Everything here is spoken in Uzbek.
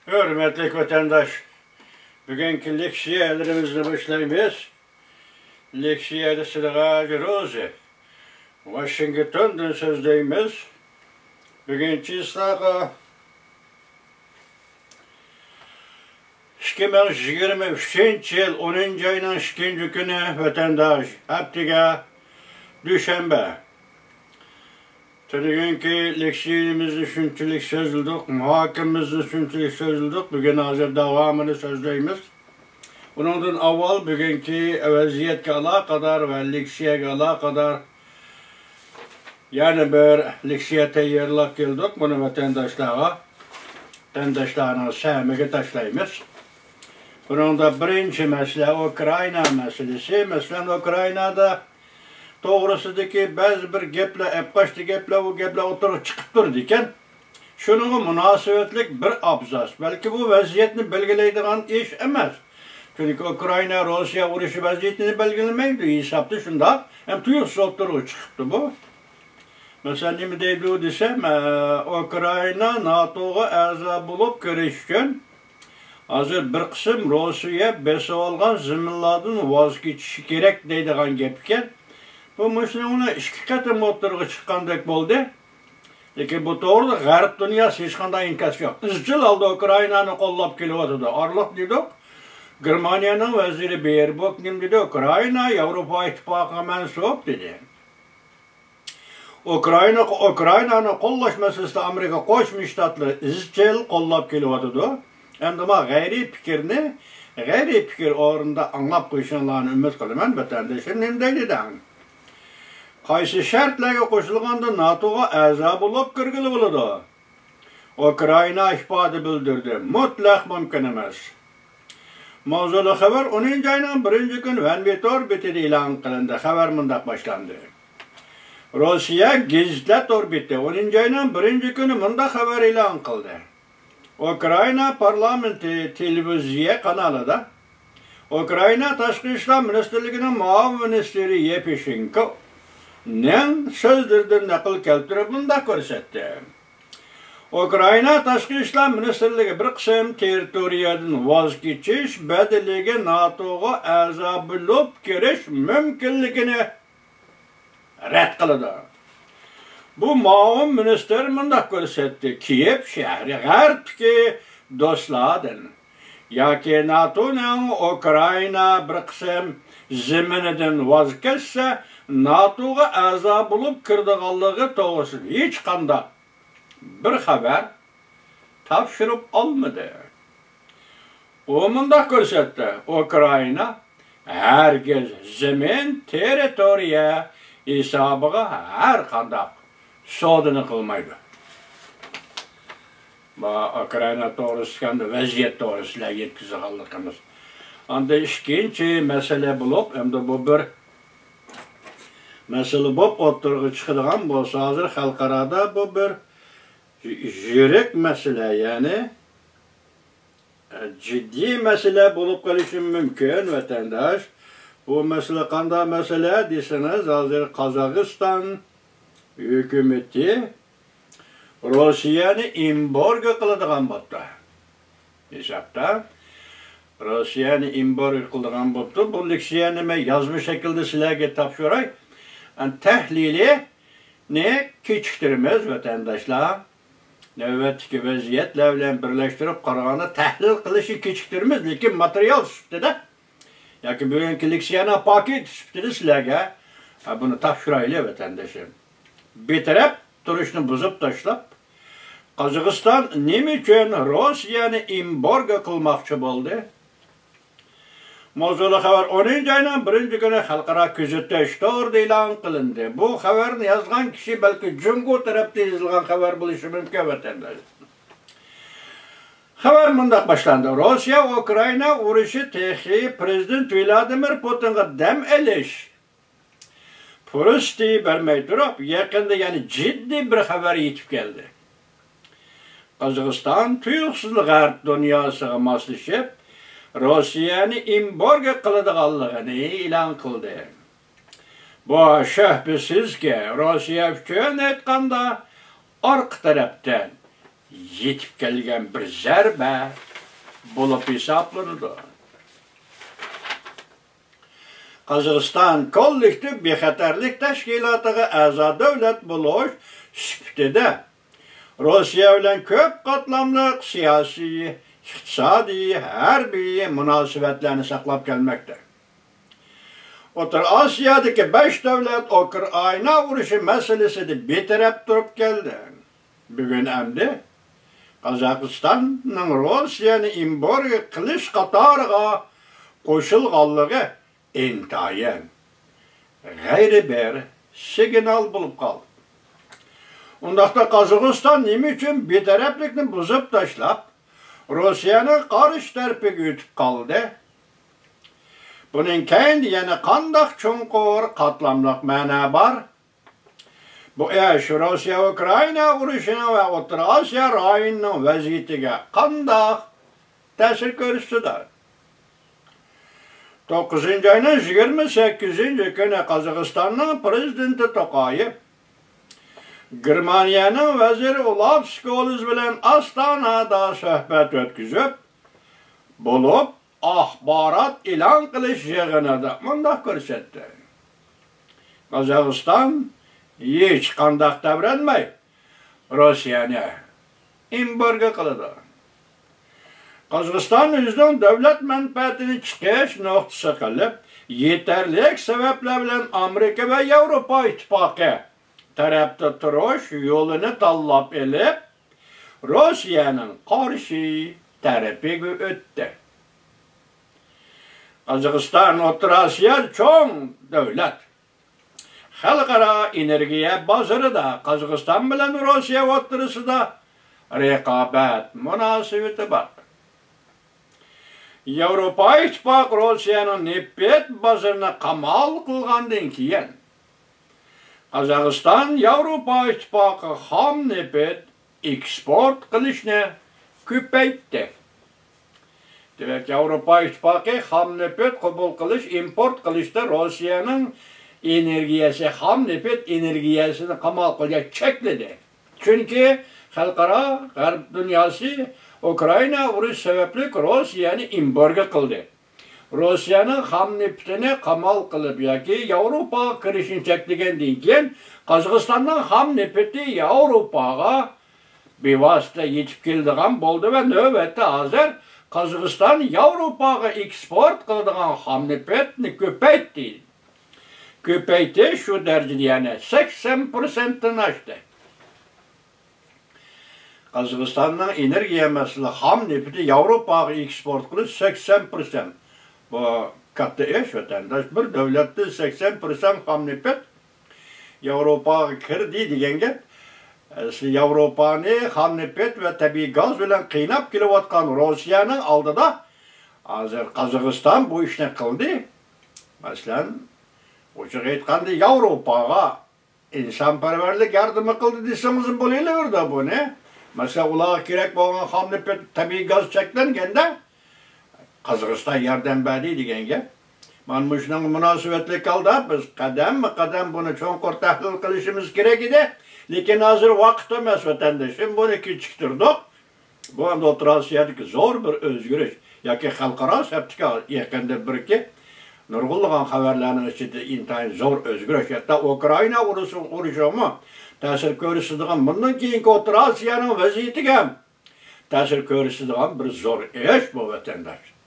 Hürmetli vatandaş, bugünkü leksiyelerimizle başlayımız. Leksiyede sırağa giriyoruz. Washington'dan sözdeyimiz. Bugünkü ıslağı 2023 yıl 10. ayının 2. günü vatandaş, haftaga Düşenbe. Bugünkü leksiyemizde şunçilik sözüldük, muhakememizde şunçilik sözüldük. Bugün hazır devamını sözleyimiz. Bundan avval bugünkü vaziyetke alakadar ve leksiyege alakadar yani bir leksiyete yerlak geldik. Bunu vatandaşlarına sevmeye taşlayımız. Bunun da birinci mesele Ukrayna meselesi. Mesela Ukrayna'da doğrusudaki bazı bir gepler, epkaçtı gepler, bu gepler oturup çıkıp dururken şunun münasebetlik bir abzas. Belki bu vaziyetini belgeleydiğin iş emez. Çünkü Ukrayna, Rusya uğraşı vaziyetini belgelemeydi. Hesaptı şunda. Hem tuyusuz oturup çıktı bu. Mesela ne deydi desem, Ukrayna NATO'ya aza bulup görüşken hazır bir kısım Rusya besi olgan zimillardan vazgeçişi gerek deydiğin gepken bu mesela iki katım oturuğa çıkkandak oldu. Lekin bu doğruda garip dünyası hiç kanday inkası yok. İzcil aldı Ukrayna'nı kollap geliyordu. Arlık dedik. Germanya'nın veziri Baerbock dedi Ukrayna Avrupa İttifakı'na mensup dedi. Ukrayna'nın kollaş meselesi Amerika Koçmuş Ştatları izcil kollap geliyordu. Hem de gayri fikir orunda anlap koşanlarını ümmet kılman vatandaşın nemdeydi de. Qaysi şartlarga qo'shilganda NATO'ga a'zo bo'lib kirgili bo'ladi. Ukrayna ifade bildirdi. Mutlaq mumkin emas. Mavzuli xabar 10. ayning 1. kun Vanvetor betida e'lon qilindi. Xabar mundaq boshlandi. Rossiya Gazeta orbiti 10. ayning 1. kuni mundaq xabar e'lon qildi. Ukrayna parlamenti televiziya kanalida Ukrayna Tashqi ishlar ministrligining muavin ministri Yevtushenko sözlerden nakıl keltirip bunda ko'rsatdi. Ukrayna Tashqi ishlar ministrligi bir qism territoriyadan voz kechish badaliga NATO'ga a'zo bo'lib kirish mumkinligini rad qildi. Bu muavin minister bunda ko'rsatdi. Kiev shahri g'arbki do'stlardan yoki NATO'ning Ukrayna bir qism zeminidan voz kechsa NATO'ga a'zo bo'lib kirdiganligi to'g'risida hech qanday bir xabar topshirib olmadi. U mundaq ko'rsatdi. Ukrayna hargiz zemin territoriya hisobiga har qanday sodini qilmaydi. Bu Ukrayna to'g'risida vaziyat to'g'risida yetkazganligimiz. Anda ikkinchi masala bo'lib, endi bu bir mesele bu oturuğa çıkılan bu hazır halkarada bu bir jürek mesele yani ciddi mesele bulup kalışın mümkün vatandaş. Bu mesele kanda mesele deseniz hazır Kazakistan hükümeti Rusya'nı embargo kılıdığan battı. Hesapta Rusya'nı embargo kılıdığan battı. Bu leksiyonu yazmış şekilde silahı tapşıray. Tahlili ne kechiktirimiz vatandaşlar. Navbatdagi vaziyatlar bilan birlashtirib qaraganda tahlil qilishni kechiktirimiz, lekin material sifatida yoki bugungi leksiyani paket sifatida sizlarga buni topshiraylik vatandoshim. Betaraf turishni buzib tashlab, Qozog'iston nima uchun Rossiyani embargo qilmoqchi bo'ldi? Mavzuli xabar 10. ayning 1. kuni xalqaro kuzatish to'g'risida e'lon qilindi. Bu xabarni yozgan kishi balki Jungo tarafdan yozilgan xabar bo'lishi mumkin vatandosh. Xabar mundaq boshlandi. Rossiya Ukrayna urushi texi prezident Vladimir Putinga dam olish fursati bermay turib, yaqinda yani ciddi bir xabar yetib keldi. Qozog'iston tuyuqsiz g'arb dunyosiga moslashib Rossiyani embargo qiladiganligini e'lon qildi. Bu shubhisizki Rossiya uchun aytganda orqa tarafdan yetip kelgen bir zerbe bulup hesaplanıdı. Kazakistan kollektif bexatarlik teşkilatıga a'zo devlet buluş süptede Rusya bilen köp katlamlı siyasi, iqtisadi, harbiy münasebetlerini saklap gelmekte. Otur Asya'daki 5 devlet Ukrayna vuruşu meselesi de bitirip durup geldi. Bugün emdi Kazakistan'ın Rusya'nı imborga kılış katarıga koşulganlığı intayin gayri bir signal bulup kaldı. Ondaqda Kazakistan nime üçün betaraflikni buzib tashlab, Rusyani qarshi tarafiga o'tib qoldi. Buning keyin yana qanday chunqur qatlamli ma'no bor? Bu ish Rossiya-Ukraina urushini va O'rta Osiyo rayonining vaziyatiga qanday ta'sir ko'rsatdi? 9 ayning 28-kuni Qozog'istonning prezidenti To'qayev Germaniyanın veziri Olaf Scholz bilen Astana'da söhbet ötküzüp bulup ahbarat ilan kılış yığınıda mundaq ko'rsatdi. Qozog'iston hech qanday davranmay Rossiyani embargo qiladi. Qozog'iston o'zining davlat manfaatini chiqish nuqtasi qilib, yetarli sabablar bilan Amerika va Yevropa ittifoqi tarafta turish yo'lini tanlab elib, Rossiyaning qarshi tarafiga o'tdi. Qozog'iston O'rta Osiyo cho'ng davlat. Xalqaro energiya bozorida Qozog'iston bilan Rossiya o'rtasida raqobat munosabati bor. Yevropa ittifoqi Rossiyaning neft bozorini qamal qilgandan keyin Qozog'iston Yevropa ittifoqi xom neft eksport qilishni ko'paytdi. Demak, Yevropa ittifoqi xom neft qabul qilish, import qilishda Rossiyaning energiyasi, xom neft energiyasini qamal qilgan chekladi. Chunki xalqaro g'arb dunyosi Ukraina urush sababli Rossiyani embargo qildi. Rossiyaning xom neftini qamal qilib yoki Yevropa kirishini cheklagandan keyin Qozog'istonning xom nefti Yevropaga bevosita yetib keladigan bo'ldi va navbatda hozir Qozog'iston Yevropaga eksport qiladigan xom neftni ko'paytdi. Ko'paydi shu darajada yana 80% oshdi. Qozog'istonning energiya masalasi xom nefti Yevropaga eksport qilish 80%. Bu katta ish vatandosh bir davlatda 80% xom neft Yevropaga kirdi degan gap. Yevropani xom neft va tabiiy gaz bilan qiynab kelayotgan Rossiyaning oldida hozir Qozog'iston bu ishni qildi. Masalan, ochiq aytganda Yevropaga insonparvarlik yordami qildi desangiz bo'laveradi buni. Masalan, ularga kerak bo'lgan xom neft tabiiy gaz cheklanganda Qozog'iston yordam berdi degan gap. Mana shuning munosabatli qildi. Biz qadam-qadam buni cho'nqur tahlil qilishimiz kerak edi. Lekin hozir vaqt emas vatandoshim, buni kechiktirdik. Bu ham O'rta Osiyodagi zo'r bir o'zgarish yoki xalqaro saptiga yaqinda bir-iki nurg'unlagan xabarlarning ichida intayin zo'r o'zgarish. Hatto Ukraina urushimi ta'sir ko'rsatadigan bundan keyingi O'rta Osiyoning vaziyatiga ta'sir ko'rsatadigan bir zo'r ish bu vatandosh.